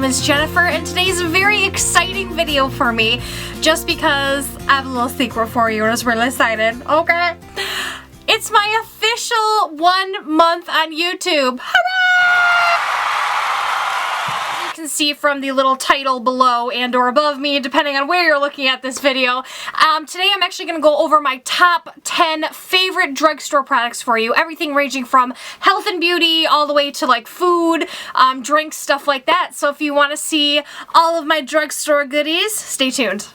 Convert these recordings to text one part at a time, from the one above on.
name is Jennifer, and today's a very exciting video for me, just because I have a little secret for you and I was really excited, okay? It's my official 1 month on YouTube. Hooray! You can see from the little title below and or above me, depending on where you're looking at this video. Today I'm actually going to go over my top 10 favorite drugstore products for you. Everything ranging from health and beauty all the way to like food, drinks, stuff like that. So if you want to see all of my drugstore goodies, stay tuned.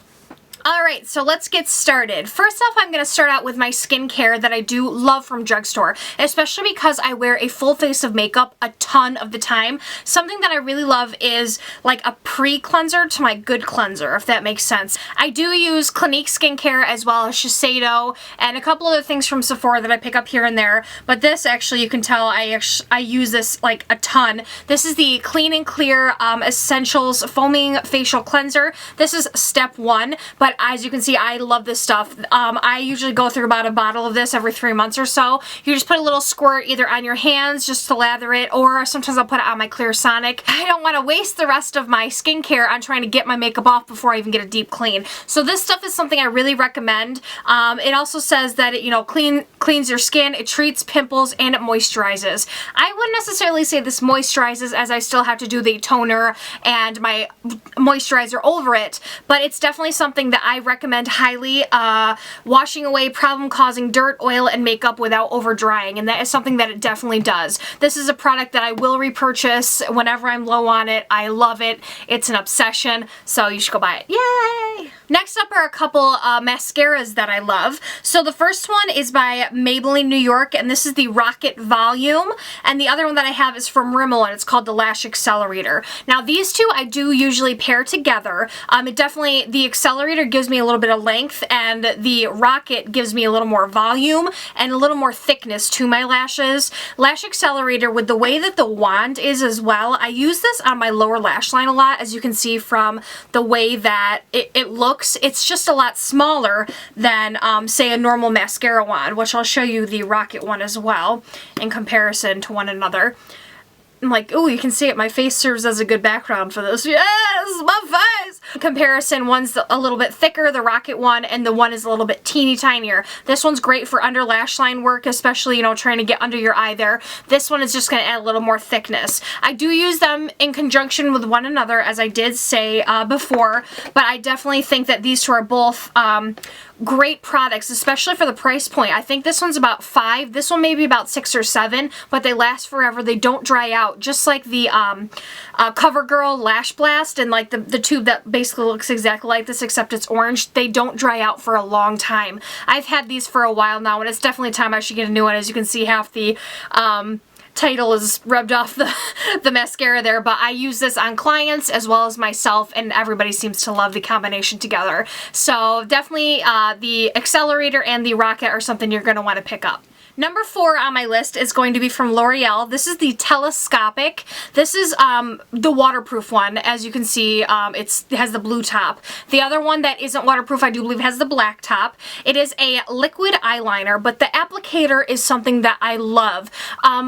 Alright, so let's get started. First off, I'm going to start out with my skincare that I do love from drugstore, especially because I wear a full face of makeup a ton of the time. Something that I really love is like a pre-cleanser to my good cleanser, if that makes sense. I do use Clinique skincare as well as Shiseido and a couple other things from Sephora that I pick up here and there, but this actually, you can tell I use this like a ton. This is the Clean and Clear Essentials Foaming Facial Cleanser. This is step 1, but as you can see, I love this stuff. I usually go through about a bottle of this every 3 months or so. You just put a little squirt either on your hands just to lather it, or sometimes I'll put it on my Clear Sonic. I don't want to waste the rest of my skincare on trying to get my makeup off before I even get a deep clean. So this stuff is something I really recommend. It also says that it, cleans your skin, it treats pimples, and it moisturizes. I wouldn't necessarily say this moisturizes, as I still have to do the toner and my moisturizer over it, but it's definitely something that I recommend highly, washing away problem-causing dirt, oil, and makeup without over-drying, and that is something that it definitely does. This is a product that I will repurchase whenever I'm low on it. I love it. It's an obsession, so you should go buy it. Yay! Next up are a couple mascaras that I love. So the first one is by Maybelline New York, and this is the Rocket Volume, and the other one that I have is from Rimmel, and it's called the Lash Accelerator. Now these two I do usually pair together. The Accelerator gives me a little bit of length, and the Rocket gives me a little more volume and a little more thickness to my lashes. Lash Accelerator, with the way that the wand is as well, I use this on my lower lash line a lot, as you can see from the way that it looks. It's just a lot smaller than, say, a normal mascara wand, which I'll show you the Rocket one as well in comparison to one another. I'm like, ooh, you can see it. My face serves as a good background for this. Yes, my face! In comparison, one's a little bit thicker, the Rocket one, and the one is a little bit teeny tinier. This one's great for under lash line work, especially, trying to get under your eye there. This one is just going to add a little more thickness. I do use them in conjunction with one another, as I did say before, but I definitely think that these two are both great products, especially for the price point. I think this one's about $5. This one may be about $6 or $7, but they last forever. They don't dry out, just like the CoverGirl Lash Blast and like the tube that basically looks exactly like this, except it's orange. They don't dry out for a long time. I've had these for a while now, and it's definitely time I should get a new one. As you can see, half the title is rubbed off the mascara there, but I use this on clients as well as myself, and everybody seems to love the combination together. So definitely the Accelerator and the Rocket are something you're going to want to pick up. Number 4 on my list is going to be from Loreal. This is the Telescopic. This is the waterproof one. As you can see, it has the blue top. The other one that isn't waterproof, I do believe, has the black top. It is a liquid eyeliner, but the applicator is something that I love.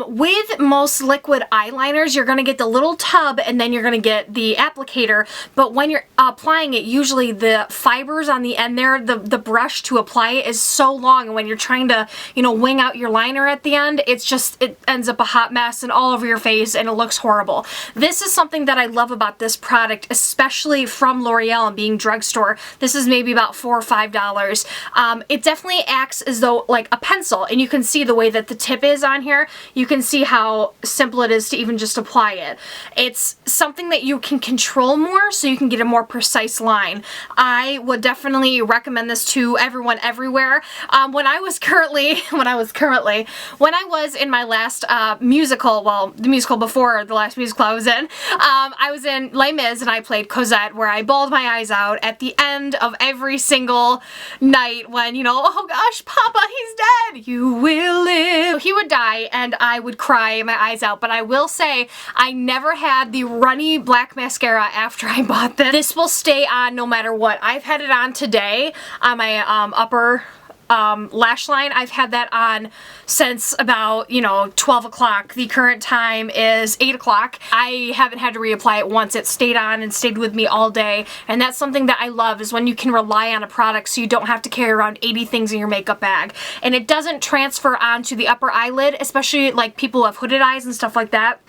With most liquid eyeliners, you're going to get the little tub and then you're going to get the applicator, but when you're applying it, usually the fibers on the end there, the brush to apply it is so long, and when you're trying to, wing out your liner at the end, it ends up a hot mess and all over your face, and it looks horrible. This is something that I love about this product, especially from L'Oreal and being drugstore. This is maybe about $4 or $5. It definitely acts as though like a pencil, and you can see the way that the tip is on here. You can see how simple it is to even just apply it. It's something that you can control more, so you can get a more precise line. I would definitely recommend this to everyone everywhere. When I was in my last musical, well, the musical before the last musical I was in Les Mis, and I played Cosette, where I bawled my eyes out at the end of every single night when, oh gosh, Papa, he's dead, you will live. So he would die, and I would cry my eyes out, but I will say I never had the runny black mascara after I bought this. This will stay on no matter what. I've had it on today on my upper lash line. I've had that on since about, you know, 12 o'clock. The current time is 8 o'clock. I haven't had to reapply it once. It stayed on and stayed with me all day, and that's something that I love, is when you can rely on a product so you don't have to carry around 80 things in your makeup bag. And it doesn't transfer onto the upper eyelid, especially like people who have hooded eyes and stuff like that.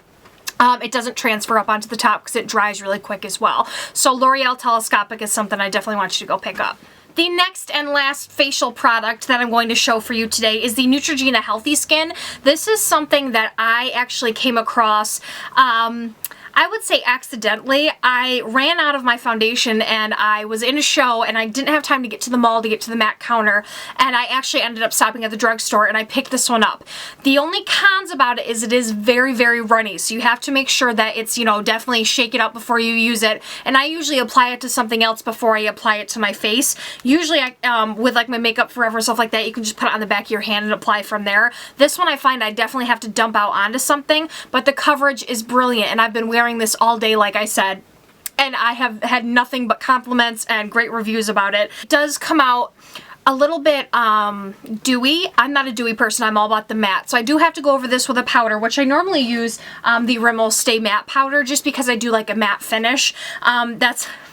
It doesn't transfer up onto the top because it dries really quick as well. So L'Oreal Telescopic is something I definitely want you to go pick up. The next and last facial product that I'm going to show for you today is the Neutrogena Healthy Skin. This is something that I actually came across, I would say accidentally. I ran out of my foundation and I was in a show and I didn't have time to get to the mall to get to the MAC counter, and I actually ended up stopping at the drugstore and I picked this one up. The only cons about it is very, very runny, so you have to make sure that it's, you know, definitely shake it up before you use it, and I usually apply it to something else before I apply it to my face. Usually with like my Makeup Forever and stuff like that, you can just put it on the back of your hand and apply from there. This one I find I definitely have to dump out onto something, but the coverage is brilliant, and I've been wearing this all day, like I said, and I have had nothing but compliments and great reviews about it. It does come out a little bit dewy. I'm not a dewy person, I'm all about the matte. So I do have to go over this with a powder, which I normally use the Rimmel Stay Matte powder just because I do like a matte finish.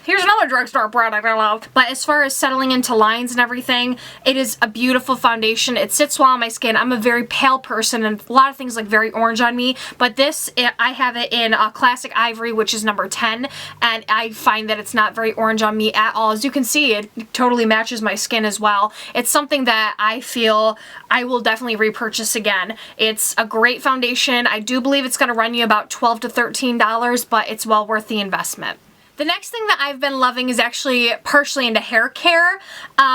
Here's another drugstore product I love. But as far as settling into lines and everything, it is a beautiful foundation. It sits well on my skin. I'm a very pale person and a lot of things look very orange on me. But this, I have it in Classic Ivory, which is number 10. And I find that it's not very orange on me at all. As you can see, it totally matches my skin as well. It's something that I feel I will definitely repurchase again. It's a great foundation. I do believe it's going to run you about $12 to $13, but it's well worth the investment. The next thing that I've been loving is actually partially into hair care.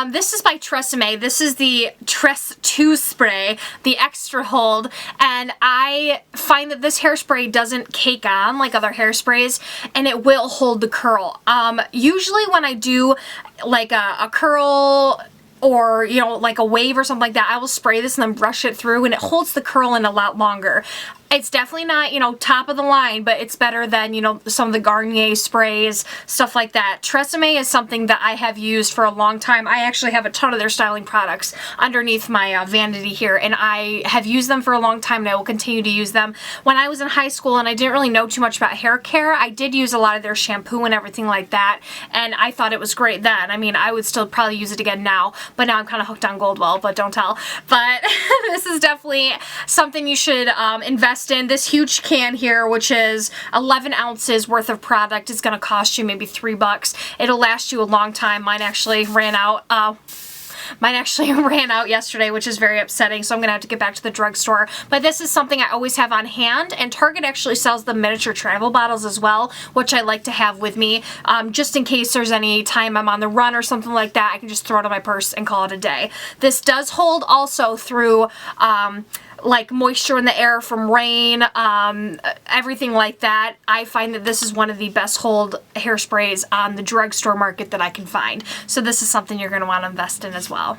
This is by Tresemme. This is the Tress 2 spray, the extra hold, and I find that this hairspray doesn't cake on like other hairsprays, and it will hold the curl. Usually when I do like a curl or, you know, like a wave or something like that, I will spray this and then brush it through, and it holds the curl in a lot longer. It's definitely not, you know, top of the line, but it's better than, you know, some of the Garnier sprays, stuff like that. Tresemme is something that I have used for a long time. I actually have a ton of their styling products underneath my vanity here, and I have used them for a long time, and I will continue to use them. When I was in high school and I didn't really know too much about hair care, I did use a lot of their shampoo and everything like that, and I thought it was great then. I mean, I would still probably use it again now, but now I'm kind of hooked on Goldwell, but don't tell. But this is definitely something you should invest in. This huge can here, which is 11 ounces worth of product, is going to cost you maybe $3. It'll last you a long time. Mine actually ran out. Yesterday, which is very upsetting, so I'm gonna have to get back to the drugstore. But this is something I always have on hand, and Target actually sells the miniature travel bottles as well, which I like to have with me, just in case there's any time I'm on the run or something like that. I can just throw it in my purse and call it a day. This does hold also through like moisture in the air from rain, everything like that. I find that this is one of the best hold hairsprays on the drugstore market that I can find. So this is something you're going to want to invest in as well.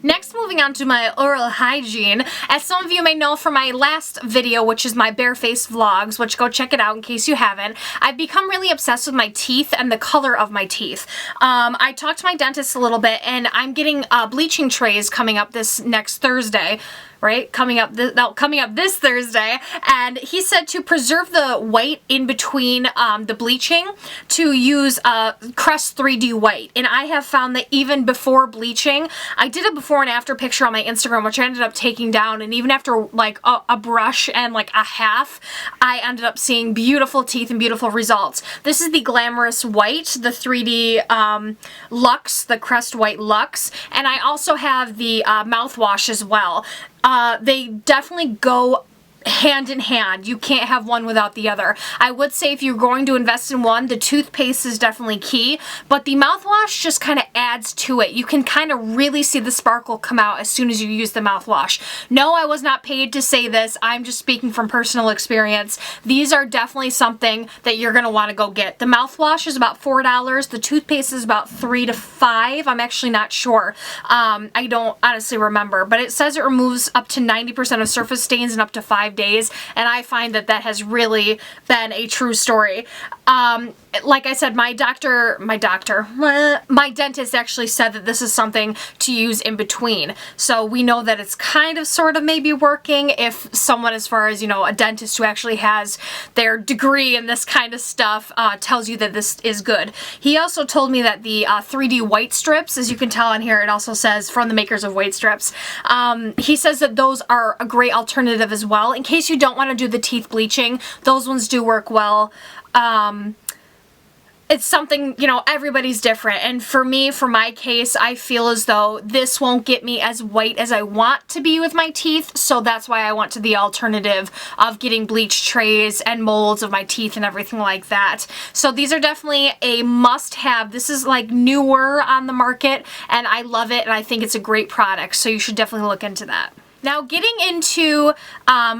Next, moving on to my oral hygiene. As some of you may know from my last video, which is my bare face vlogs, which go check it out in case you haven't, I've become really obsessed with my teeth and the color of my teeth. I talked to my dentist a little bit, and I'm getting bleaching trays coming up this next Thursday. Right? Coming up this Thursday, and he said to preserve the white in between the bleaching, to use Crest 3D white. And I have found that even before bleaching, I did a before and after picture on my Instagram, which I ended up taking down, and even after like a brush and like a half, I ended up seeing beautiful teeth and beautiful results. This is the Glamorous White, the 3D Luxe, the Crest White Luxe, and I also have the mouthwash as well. They definitely go hand in hand. You can't have one without the other. I would say if you're going to invest in one, the toothpaste is definitely key, but the mouthwash just kind of adds to it. You can kind of really see the sparkle come out as soon as you use the mouthwash. No, I was not paid to say this. I'm just speaking from personal experience. These are definitely something that you're going to want to go get. The mouthwash is about $4. The toothpaste is about $3 to $5. I'm actually not sure. I don't honestly remember, but it says it removes up to 90% of surface stains in up to 5 days, and I find that that has really been a true story. like I said, my dentist actually said that this is something to use in between. So we know that it's kind of sort of maybe working if someone, as far as, you know, a dentist who actually has their degree in this kind of stuff tells you that this is good. He also told me that the 3D white strips, as you can tell on here, it also says from the makers of white strips. He says that those are a great alternative as well. In case you don't want to do the teeth bleaching, those ones do work well. It's something, you know, everybody's different. And for me, for my case, I feel as though this won't get me as white as I want to be with my teeth. So that's why I went to the alternative of getting bleach trays and molds of my teeth and everything like that. So these are definitely a must-have. This is like newer on the market and I love it and I think it's a great product. So you should definitely look into that. Now, getting into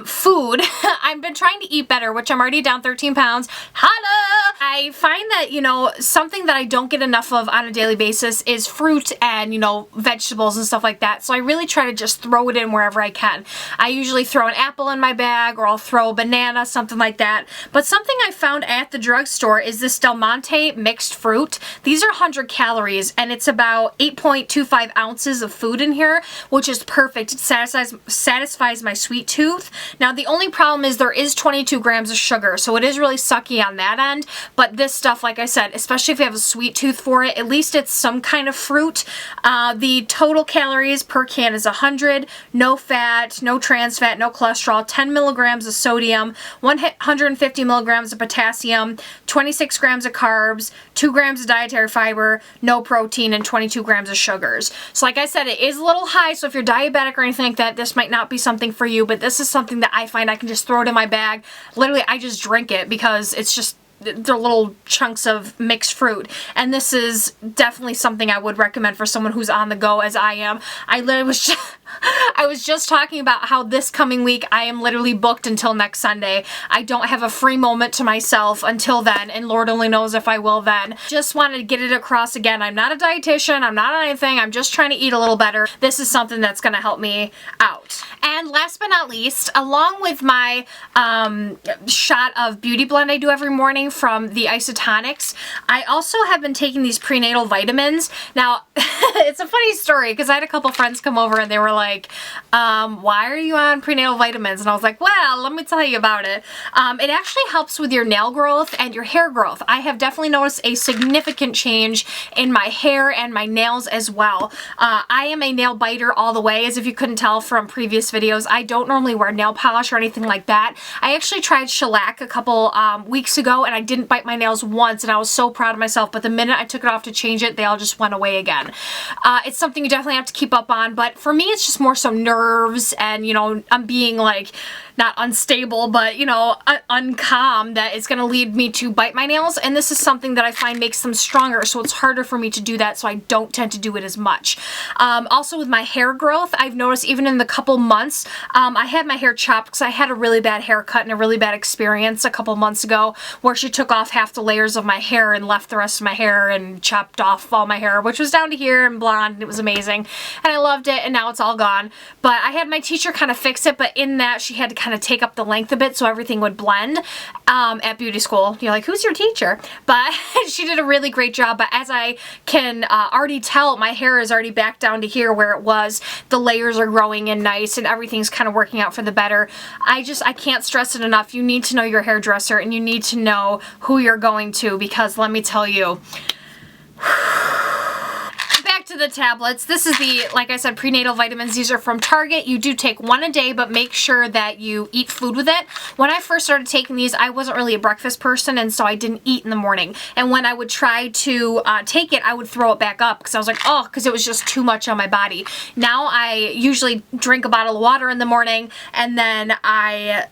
food, I've been trying to eat better, which I'm already down 13 pounds. Holla! I find that, you know, something that I don't get enough of on a daily basis is fruit and, you know, vegetables and stuff like that. So I really try to just throw it in wherever I can. I usually throw an apple in my bag or I'll throw a banana, something like that. But something I found at the drugstore is this Delmonte mixed fruit. These are 100 calories and it's about 8.25 ounces of food in here, which is perfect. It satisfies my sweet tooth. Now the only problem is there is 22 grams of sugar, so it is really sucky on that end, but this stuff, like I said, especially if you have a sweet tooth for it, at least it's some kind of fruit. The total calories per can is 100, no fat, no trans fat, no cholesterol, 10 milligrams of sodium, 150 milligrams of potassium, 26 grams of carbs, 2 grams of dietary fiber, no protein, and 22 grams of sugars. So like I said, it is a little high, so if you're diabetic or anything like that, this might not be something for you, but this is something that I find I can just throw it in my bag. Literally, I just drink it because it's just, they're little chunks of mixed fruit. And this is definitely something I would recommend for someone who's on the go as I am. I literally was just, I was just talking about how this coming week I am literally booked until next Sunday. I don't have a free moment to myself until then, and Lord only knows if I will then. Just wanted to get it across again. I'm not a dietitian, I'm not anything, I'm just trying to eat a little better. This is something that's going to help me out. And last but not least, along with my shot of beauty blend I do every morning from the Isotonics, I also have been taking these prenatal vitamins. Now, it's a funny story because I had a couple friends come over and they were like, why are you on prenatal vitamins? And I was like, well, let me tell you about it. It actually helps with your nail growth and your hair growth. I have definitely noticed a significant change in my hair and my nails as well. I am a nail biter all the way, as if you couldn't tell from previous videos. I don't normally wear nail polish or anything like that. I actually tried shellac a couple weeks ago and I didn't bite my nails once and I was so proud of myself, but the minute I took it off to change it, they all just went away again. It's something you definitely have to keep up on, but for me it's just more so nerves and, you know, I'm being like, not unstable, but, you know, uncalm, that is going to lead me to bite my nails, and this is something that I find makes them stronger, so it's harder for me to do that, so I don't tend to do it as much. Also with my hair growth, I've noticed even in the couple months, I had my hair chopped because I had a really bad haircut and a really bad experience a couple months ago where she took off half the layers of my hair and left the rest of my hair and chopped off all my hair, which was down to here and blonde, and it was amazing, and I loved it, and now it's all gone. But I had my teacher kind of fix it, but in that she had to kind of take up the length a bit so everything would blend at beauty school. You're like, who's your teacher? But she did a really great job, but as I can already tell, my hair is already back down to here where it was. The layers are growing in nice and everything's kind of working out for the better. I can't stress it enough. You need to know your hairdresser and you need to know who you're going to, because let me tell you, to the tablets. This is the, like I said, prenatal vitamins. These are from Target. You do take one a day, but make sure that you eat food with it. When I first started taking these, I wasn't really a breakfast person, and so I didn't eat in the morning. And when I would try to take it, I would throw it back up because I was like, oh, because it was just too much on my body. Now I usually drink a bottle of water in the morning, and then I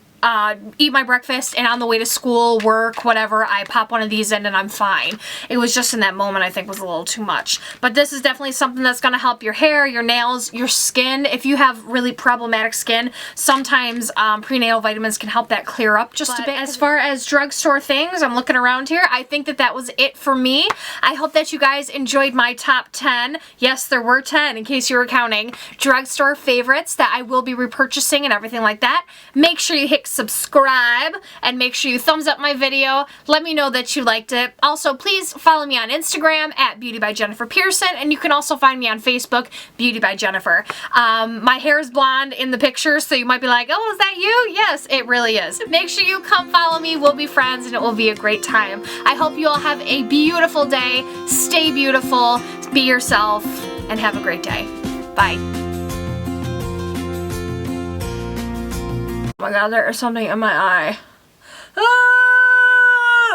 eat my breakfast, and on the way to school, work, whatever, I pop one of these in and I'm fine. It was just in that moment I think was a little too much. But this is definitely something that's going to help your hair, your nails, your skin. If you have really problematic skin, sometimes prenatal vitamins can help that clear up just a bit. As far as drugstore things, I'm looking around here, I think that that was it for me. I hope that you guys enjoyed my top 10. Yes, there were 10 in case you were counting. Drugstore favorites that I will be repurchasing and everything like that. Make sure you hit subscribe, and make sure you thumbs up my video. Let me know that you liked it. Also, please follow me on Instagram at Beauty by Jennifer Pearson, and you can also find me on Facebook, Beauty by Jennifer. My hair is blonde in the picture, so you might be like, oh, is that you? Yes, it really is. Make sure you come follow me. We'll be friends, and it will be a great time. I hope you all have a beautiful day. Stay beautiful, be yourself, and have a great day. Bye. Oh my god, there is something in my eye. Ah!